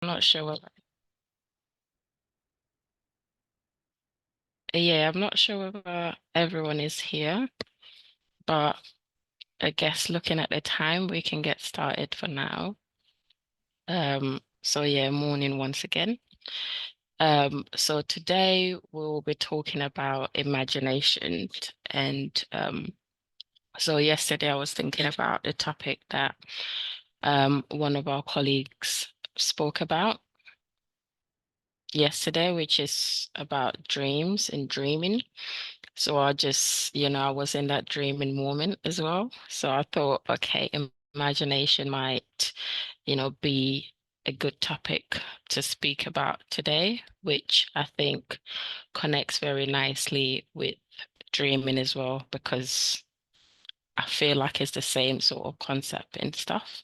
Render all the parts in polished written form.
I'm not sure whether, yeah, I'm not sure whether everyone is here, but I guess looking at the time, we can get started for now. So yeah, morning once again. So today we'll be talking about imagination and so yesterday I was thinking about the topic that one of our colleagues spoke about yesterday, which is about dreams and dreaming. So I just, I was in that dreaming moment as well. So I thought, okay, imagination might, be a good topic to speak about today, which I think connects very nicely with dreaming as well, because I feel like it's the same sort of concept and stuff.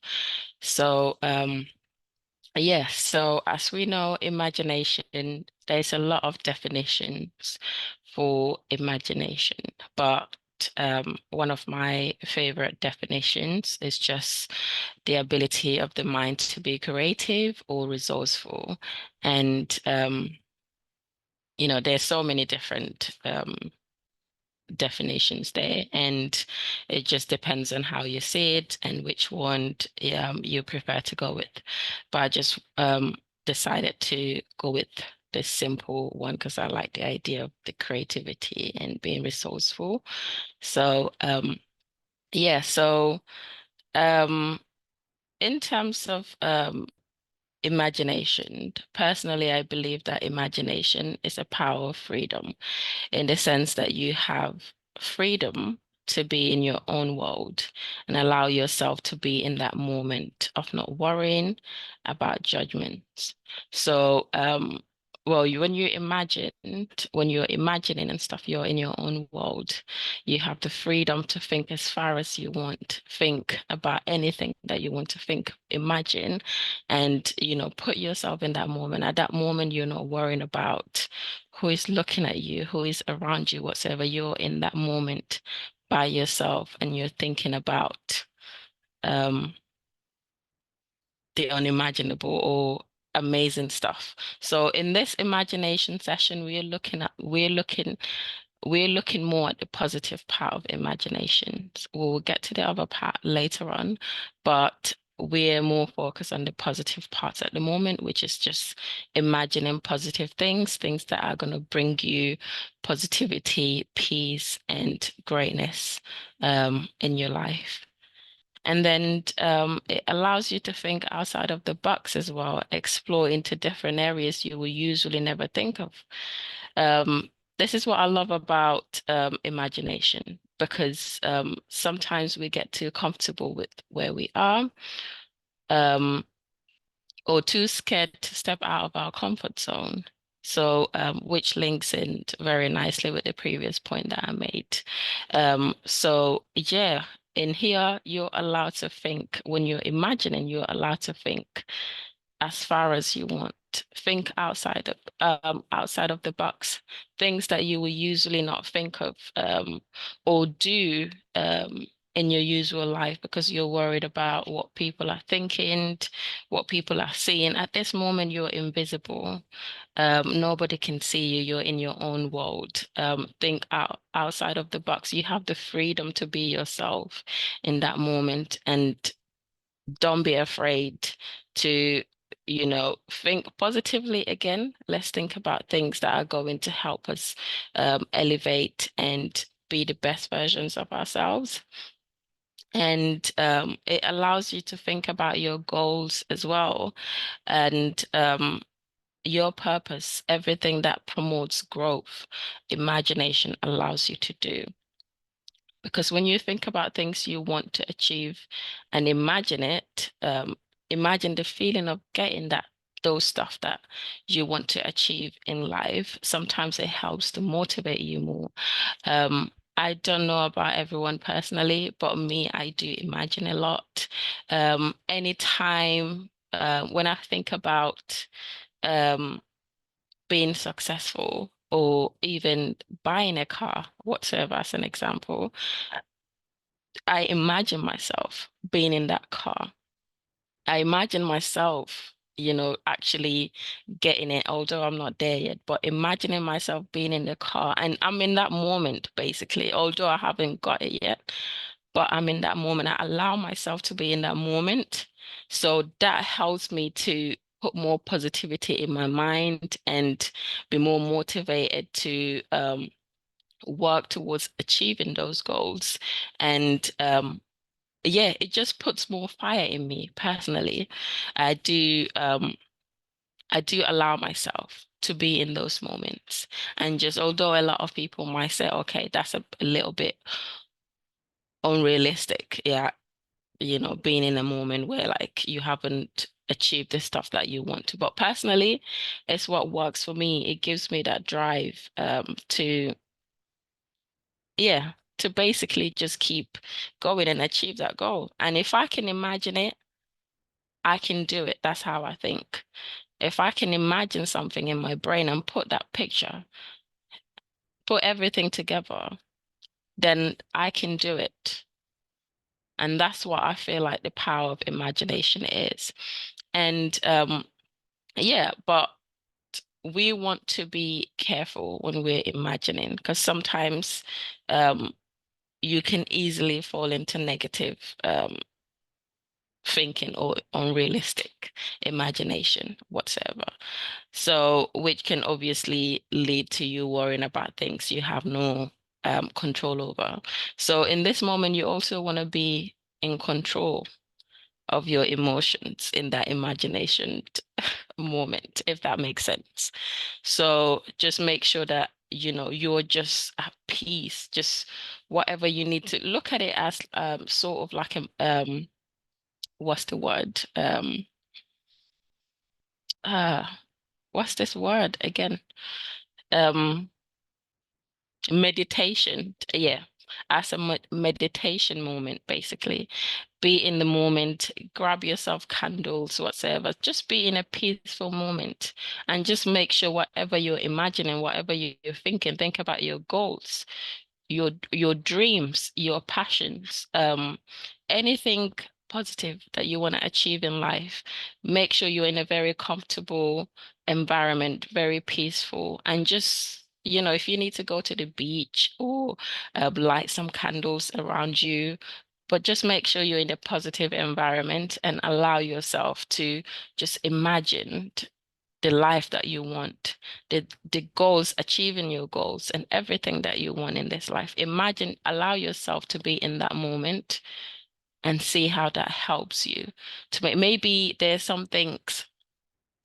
So, yeah, so as we know, imagination, there's a lot of definitions for imagination, but one of my favorite definitions is just the ability of the mind to be creative or resourceful. And there's so many different definitions there, and it just depends on how you see it and which one you prefer to go with. But I just decided to go with the simple one because I like the idea of the creativity and being resourceful. So yeah, so um in terms of imagination, personally, I believe that imagination is a power of freedom in the sense that you have freedom to be in your own world and allow yourself to be in that moment of not worrying about judgments. So, well, when you're imagining and stuff, you're in your own world. You have the freedom to think as far as you want, think about anything that you want to think, imagine, and, put yourself in that moment. At that moment, you're not worrying about who is looking at you, who is around you, whatsoever. You're in that moment by yourself and you're thinking about um, the unimaginable or amazing stuff. So in this imagination session, we're looking more at the positive part of imagination. So we'll get to the other part later on, but we're more focused on the positive parts at the moment, which is just imagining positive things, things that are going to bring you positivity, peace, and greatness in your life. And then it allows you to think outside of the box as well, explore into different areas you will usually never think of. This is what I love about imagination, because sometimes we get too comfortable with where we are, um, or too scared to step out of our comfort zone. So, which links in very nicely with the previous point that I made. So yeah, in here, you're allowed to think when you're imagining, you're allowed to think as far as you want. Think outside of the box, things that you will usually not think of or do in your usual life because you're worried about what people are thinking, what people are seeing. At this moment, you're invisible. Nobody can see you. You're in your own world. Think outside of the box. You have the freedom to be yourself in that moment, and don't be afraid to, think positively again. Let's think about things that are going to help us elevate and be the best versions of ourselves. And it allows you to think about your goals as well and your purpose, everything that promotes growth, imagination allows you to do. Because when you think about things you want to achieve and imagine it, imagine the feeling of getting those stuff that you want to achieve in life. Sometimes it helps to motivate you more. I don't know about everyone personally, but me, I do imagine a lot. Anytime when I think about um, being successful or even buying a car, whatsoever, as an example, I imagine myself being in that car. I imagine myself. actually getting it, although I'm not there yet, but imagining myself being in the car and I'm in that moment, basically, although I haven't got it yet, but I'm in that moment. I allow myself to be in that moment. So that helps me to put more positivity in my mind and be more motivated to work towards achieving those goals. And yeah, it just puts more fire in me personally. I do I do allow myself to be in those moments. And just although a lot of people might say, okay, that's a little bit unrealistic. Yeah, being in a moment where like you haven't achieved the stuff that you want to. But personally, it's what works for me. It gives me that drive to yeah, to basically just keep going and achieve that goal. And if I can imagine it, I can do it. That's how I think. If I can imagine something in my brain and put that picture, put everything together, then I can do it. And that's what I feel like the power of imagination is. And yeah, but we want to be careful when we're imagining because sometimes um, you can easily fall into negative thinking or unrealistic imagination whatsoever. So, which can obviously lead to you worrying about things you have no control over. So, in this moment, you also want to be in control of your emotions in that imagination moment, if that makes sense. So just make sure that, you're just at peace, just whatever you need to look at it as sort of like what's the word? Uh what's this word again? Um Meditation. Yeah. As a meditation moment, basically. Be in the moment, grab yourself candles, whatsoever. Just be in a peaceful moment and just make sure whatever you're imagining, whatever you're thinking, think about your goals, your dreams, your passions, anything positive that you want to achieve in life. Make sure you're in a very comfortable environment, very peaceful, and just, if you need to go to the beach or light some candles around you, but just make sure you're in a positive environment and allow yourself to just imagine the life that you want, the goals, achieving your goals and everything that you want in this life. Imagine, allow yourself to be in that moment and see how that helps you to maybe there's some things,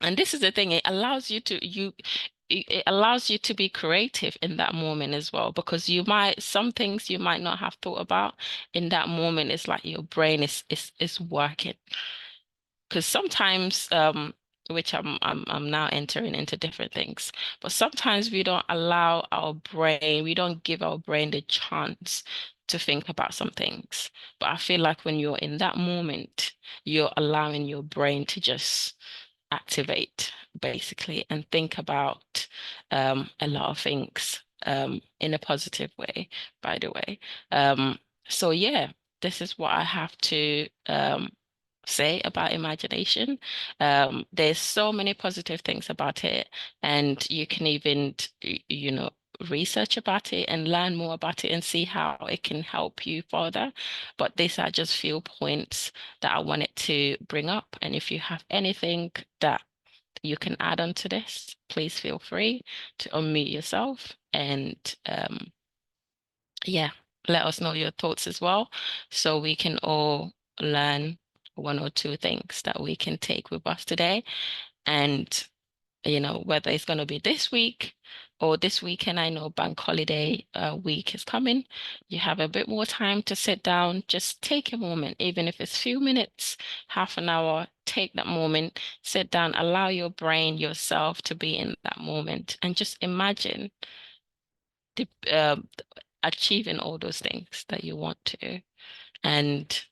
and this is the thing, it allows you to be creative in that moment as well, because some things you might not have thought about in that moment. It's like your brain is working. Because sometimes, which I'm now entering into different things, but sometimes we don't give our brain the chance to think about some things. But I feel like when you're in that moment, you're allowing your brain to just activate basically and think about a lot of things in a positive way, by the way. So yeah, this is what I have to say about imagination. There's so many positive things about it, and you can even, research about it and learn more about it and see how it can help you further. But these are just few points that I wanted to bring up. And if you have anything that you can add on to this, please feel free to unmute yourself and yeah, let us know your thoughts as well, so we can all learn one or two things that we can take with us today. And, whether it's going to be this week or this weekend, I know bank holiday week is coming. You have a bit more time to sit down, just take a moment, even if it's few minutes, half an hour, take that moment, sit down, allow your brain, yourself to be in that moment and just imagine the achieving all those things that you want to. And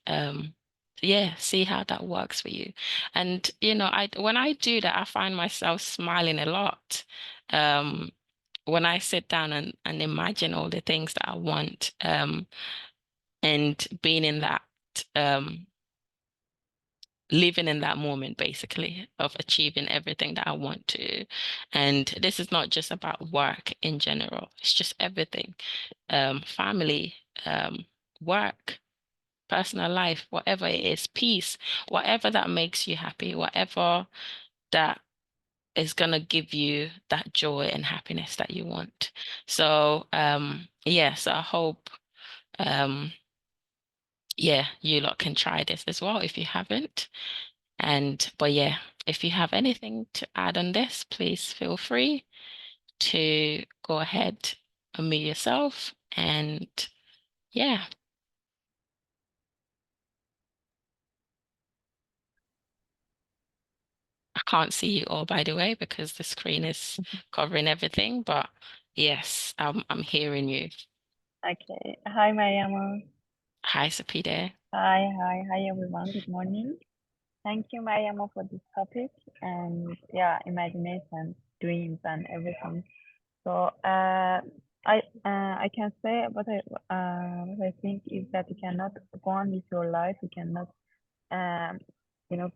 yeah, see how that works for you. And I when I do that, I find myself smiling a lot. Um, when I sit down and imagine all the things that I want, and being in that um living in that moment basically of achieving everything that I want to. And this is not just about work in general. It's just everything. Family, work, personal life, whatever it is, peace, whatever that makes you happy, whatever that is gonna give you that joy and happiness that you want. So, yes, I hope, um, yeah, you lot can try this as well if you haven't. But yeah, if you have anything to add on this, please feel free to go ahead and mute yourself. And yeah, I can't see you all, by the way, because the screen is covering everything. But yes, I'm hearing you. Okay. Hi, Mariam. Hi, Sapide. Hi, everyone. Good morning. Thank you, Mariam, for this topic and yeah, imagination, dreams, and everything. So, I can say what I think is that you cannot go on with your life. You cannot um you know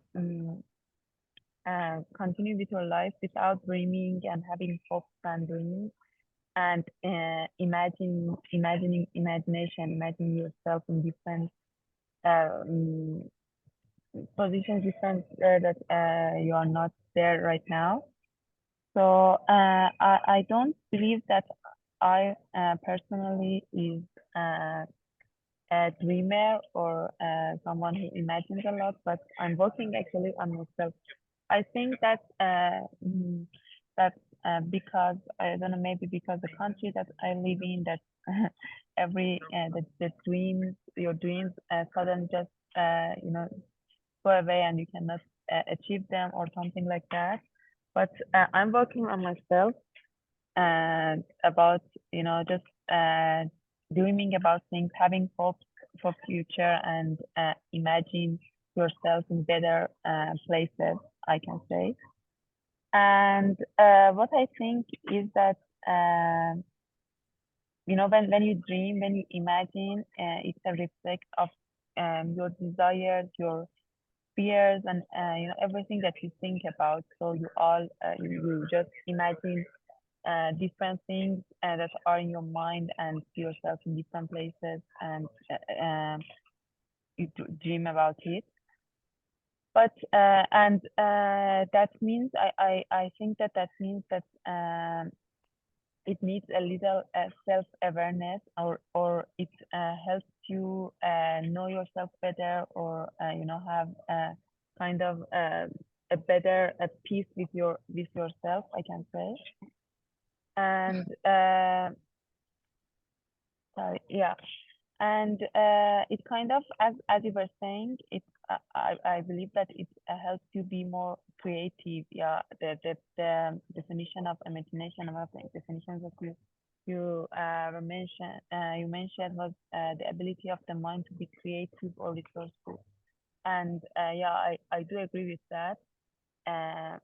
continue with your life without dreaming and having hopes and dreams and imagining yourself in different um, positions, different that you are not there right now. So I don't believe that I personally is uh, a dreamer or someone who imagines a lot, but I'm working actually on myself. I think that because I don't know, maybe because the country that I live in, that the dreams, your dreams suddenly just go away and you cannot achieve them or something like that. But I'm working on myself and about just dreaming about things, having hopes for future, and imagine yourself in better places, I can say. And what I think is that when you dream, when you imagine, it's a reflect of your desires, your fears, and everything that you think about. So you just imagine different things that are in your mind and see yourself in different places, and you dream about it. But and that means I think that means that it needs a little self-awareness, or it helps you know yourself better, or have kind of a better peace with yourself, I can say. And sorry, yeah. And it kind of, as you were saying, I believe that it helps you be more creative. Yeah, the definition of imagination, one of the definitions that you mentioned was the ability of the mind to be creative or resourceful. And yeah, I do agree with that. uh,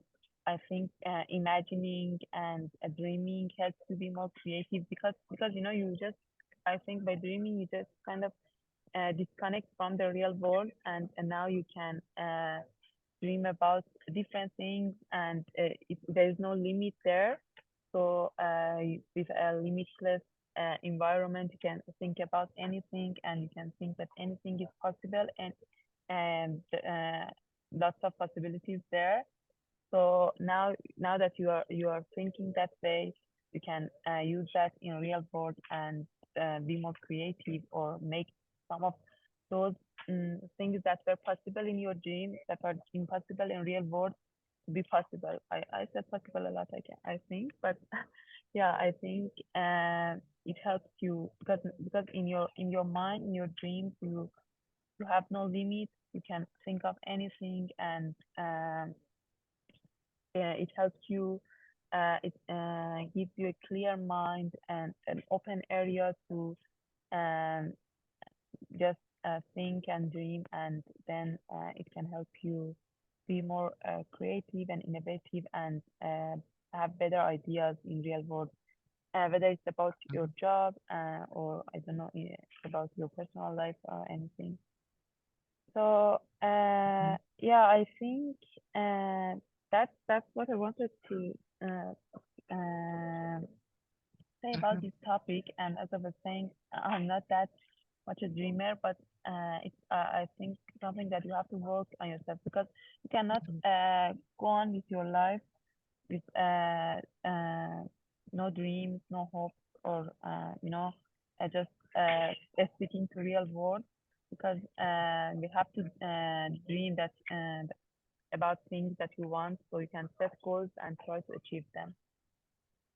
I think imagining and dreaming helps to be more creative, because you just, I think by dreaming you just kind of disconnect from the real world, and now you can dream about different things, and there is no limit there. So with a limitless environment, you can think about anything, and you can think that anything is possible, and lots of possibilities there. So now that you are thinking that way, you can use that in real world and be more creative, or make some of those things that were possible in your dream, that are impossible in real world, to be possible. I said possible a lot, I think, but yeah, I think it helps you, because in your mind, in your dreams, you have no limits. You can think of anything, and it helps you. It gives you a clear mind and an open area to um, just think and dream, and then it can help you be more creative and innovative, and have better ideas in real world. Whether it's about your job, or I don't know, about your personal life or anything. So yeah, I think that's what I wanted to uh, uh, say about this topic. And as I was saying, I'm not that much a dreamer, but it's I think something that you have to work on yourself, because you cannot go on with your life with no dreams, no hopes, or just sticking to real world, because we have to dream that about things that you want, so you can set goals and try to achieve them.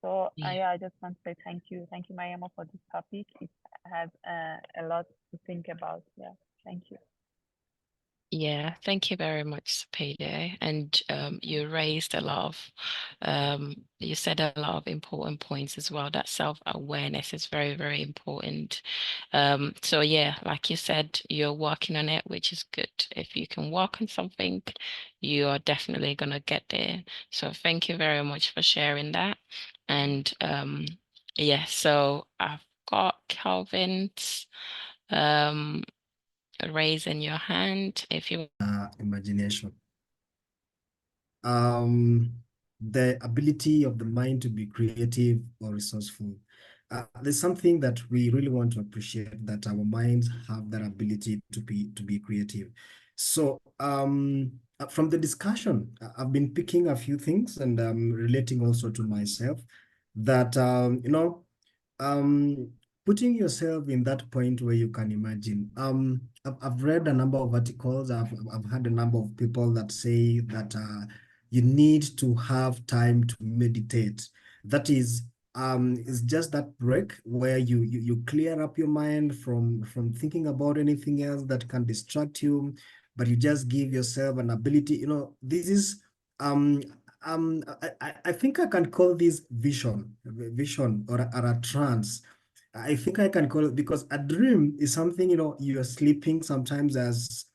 So Yeah. yeah, I just want to say thank you, Mayama, for this topic. It has a lot to think about. Yeah, thank you. Yeah, thank you very much, Payday. And Thank you raised a lot of, you said a lot of important points as well. That self-awareness is very, very important. So yeah, like you said, you're working on it, which is good. If you can work on something, you are definitely gonna get there. So thank you very much for sharing that. And yeah, so I've got Calvin's um raising your hand if you. Imagination. um, the ability of the mind to be creative or resourceful. There's something that we really want to appreciate, that our minds have that ability to be creative. So from the discussion, I've been picking a few things and relating also to myself that um, putting yourself in that point where you can imagine. I've read a number of articles. I've had a number of people that say that you need to have time to meditate. That is, it's just that break where you clear up your mind from thinking about anything else that can distract you, but you just give yourself an ability. This is um I think I can call this vision or a trance. I think I can call it, because a dream is something, you're sleeping sometimes, as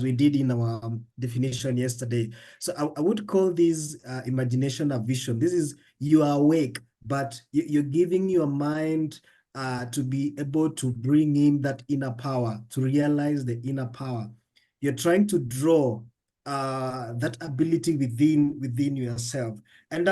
we did in our definition yesterday. So I would call this imagination a vision. This is, you are awake, but you're giving your mind to be able to bring in that inner power, to realize the inner power. You're trying to draw that ability within yourself. And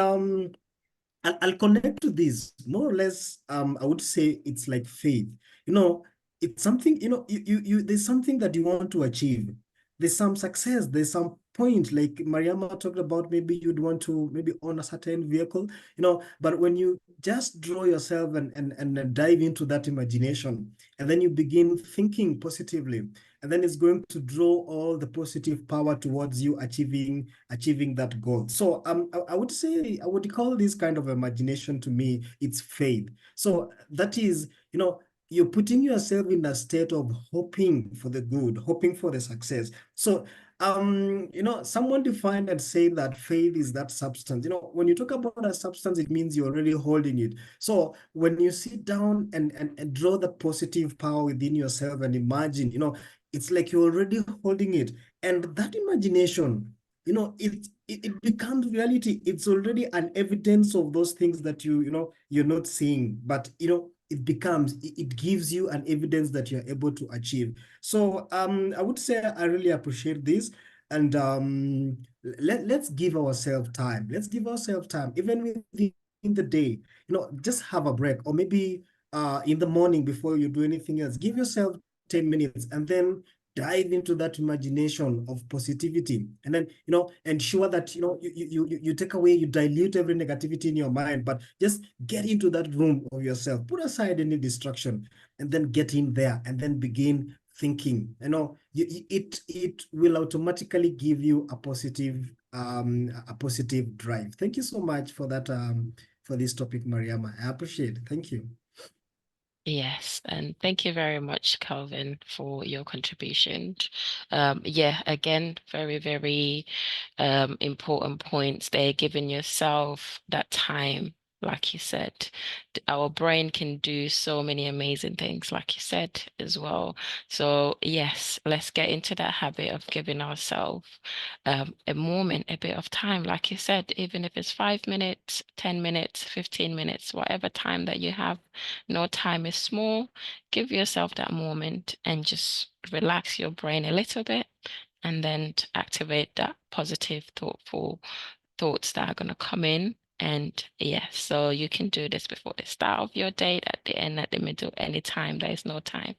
I'll connect to this more or less. I would say it's like faith. You know, it's something, there's something that you want to achieve. There's some success, there's some point, like Mariama talked about, maybe you'd want to maybe own a certain vehicle, but when you just draw yourself and dive into that imagination, and then you begin thinking positively, and then it's going to draw all the positive power towards you achieving that goal. So I would say, I would call this kind of imagination, to me, it's faith. So that is, you're putting yourself in a state of hoping for the good, hoping for the success. So someone defined and say that faith is that substance. When you talk about a substance, it means you're already holding it. So when you sit down and draw the positive power within yourself and imagine, it's like you're already holding it. And that imagination, it becomes reality. It's already an evidence of those things that you're not seeing, but it gives you an evidence that you're able to achieve. So I would say I really appreciate this. And let's give ourselves time. Let's give ourselves time, even within the day. Just have a break, or maybe in the morning before you do anything else, give yourself 10 minutes, and then dive into that imagination of positivity, and then ensure that you take away, you dilute every negativity in your mind, but just get into that room of yourself, put aside any distraction, and then get in there and then begin thinking. It will automatically give you a positive drive. Thank you so much for that, for this topic, Mariama. I appreciate it. Thank you. Yes, and thank you very much, Calvin, for your contribution. Yeah, again, very, very important points there, giving yourself that time Like you said, our brain can do so many amazing things, like you said as well. So yes, let's get into that habit of giving ourselves a moment, a bit of time, like you said, even if it's 5 minutes, 10 minutes, 15 minutes, whatever time that you have. No time is small. Give yourself that moment and just relax your brain a little bit, and then to activate that positive, thoughtful thoughts that are going to come in. And yeah, so you can do this before the start of your day, at the end, at the middle, anytime. There is no time.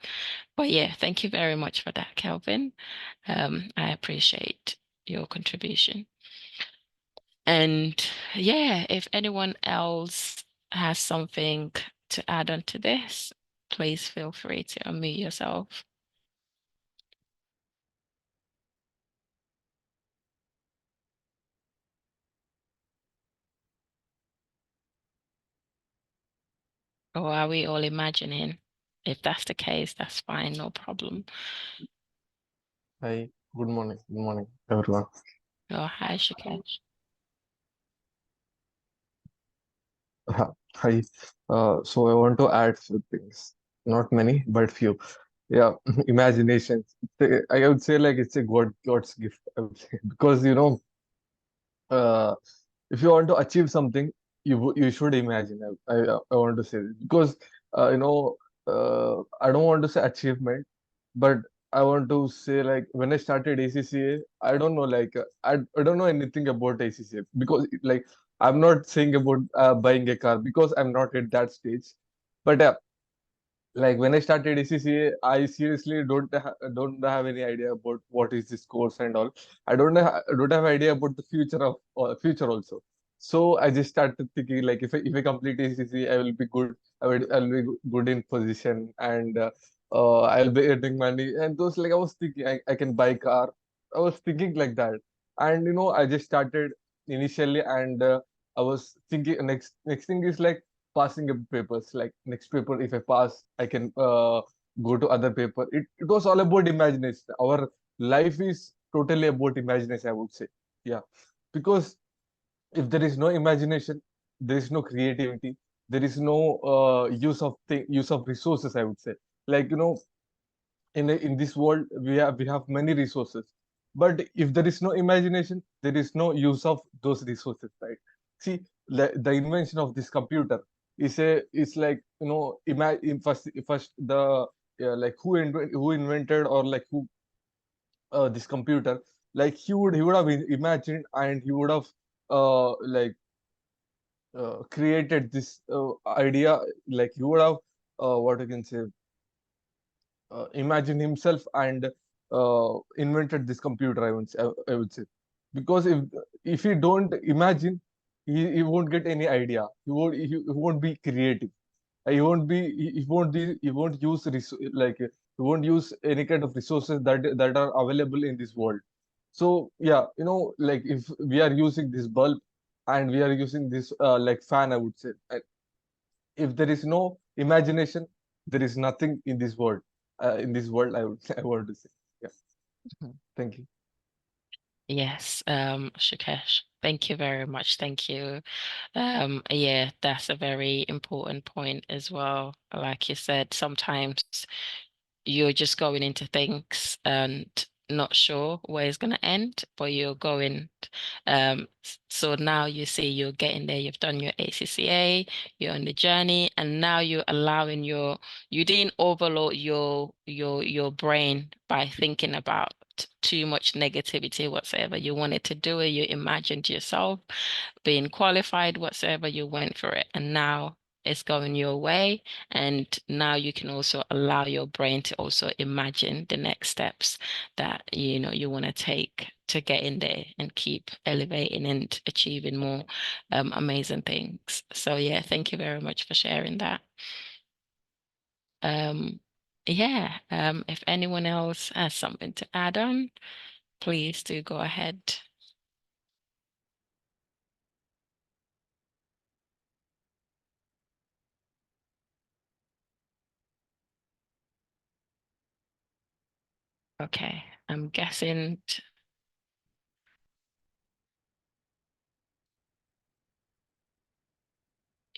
But yeah, thank you very much for that, Kelvin. I appreciate your contribution. And yeah, if anyone else has something to add on to this, please feel free to unmute yourself. Or are we all imagining? If that's the case, that's fine, no problem. Hi, good morning, everyone. Oh, hi, Shikesh. Hi. So I want to add few things, not many, but few. Yeah, imagination. I would say like it's a God's gift, I would say, because uh, if you want to achieve something, you should imagine. I want to say this because I don't want to say achievement, but I want to say like when I started ACCA, I don't know I don't know anything about ACCA because like I'm not saying about buying a car because I'm not at that stage, but like when I started ACCA, I seriously don't have any idea about what is this course and all. I don't have idea about the future of future also. So I just started thinking like if I complete ACCA, I will be good. I'll be good in position and I'll be earning money. And those like I was thinking I can buy car. I was thinking like that, and I just started initially, and I was thinking next thing is like passing up papers. Like next paper, if I pass, I can go to other paper. It was all about imagination. Our life is totally about imagination, I would say. Yeah, because if there is no imagination, there is no creativity. There is no use of resources, I would say. Like in this world we have many resources, but if there is no imagination, there is no use of those resources, right? See, the invention of this computer is like imagine first the like who invented or like who this computer, like he would have imagined, and he would have like created this idea, like he would have what I can say imagined himself and invented this computer. I would say, because if he don't imagine, he won't get any idea. He won't be creative. He won't use he won't use any kind of resources that are available in this world. So yeah, like if we are using this bulb and we are using this like fan, I would say, if there is no imagination, there is nothing in this world. I would I want to say. Yeah. Mhm. Thank you. Yes, Shikesh, thank you very much. Thank you. Yeah, that's a very important point as well. Like you said, sometimes you're just going into things and not sure where it's going to end, but you're going. So now you see you're getting there. You've done your ACCA, you're on the journey, and now you're allowing you didn't overload your brain by thinking about too much negativity whatsoever. You wanted to do it, you imagined yourself being qualified whatsoever, you went for it, and now it's going your way. And now you can also allow your brain to also imagine the next steps that you want to take to get in there and keep elevating and achieving more amazing things. So yeah, thank you very much for sharing that. Um, yeah, if anyone else has something to add on, please do go ahead. Okay, I'm guessing.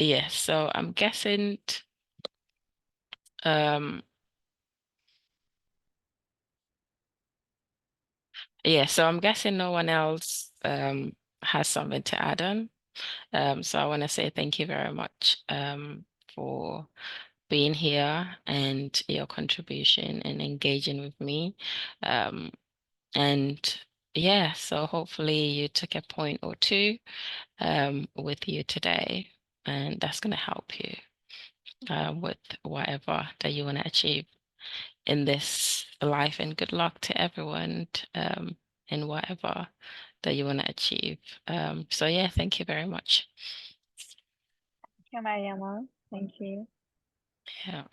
Yeah, so I'm guessing um yeah, so I'm guessing no one else has something to add on. So I want to say thank you very much for being here and your contribution and engaging with me. Um, and yeah, so hopefully you took a point or two with you today, and that's going to help you with whatever that you want to achieve in this life. And good luck to everyone in whatever that you want to achieve. So yeah, thank you very much. Thank you, Mariama. Thank you. Yeah.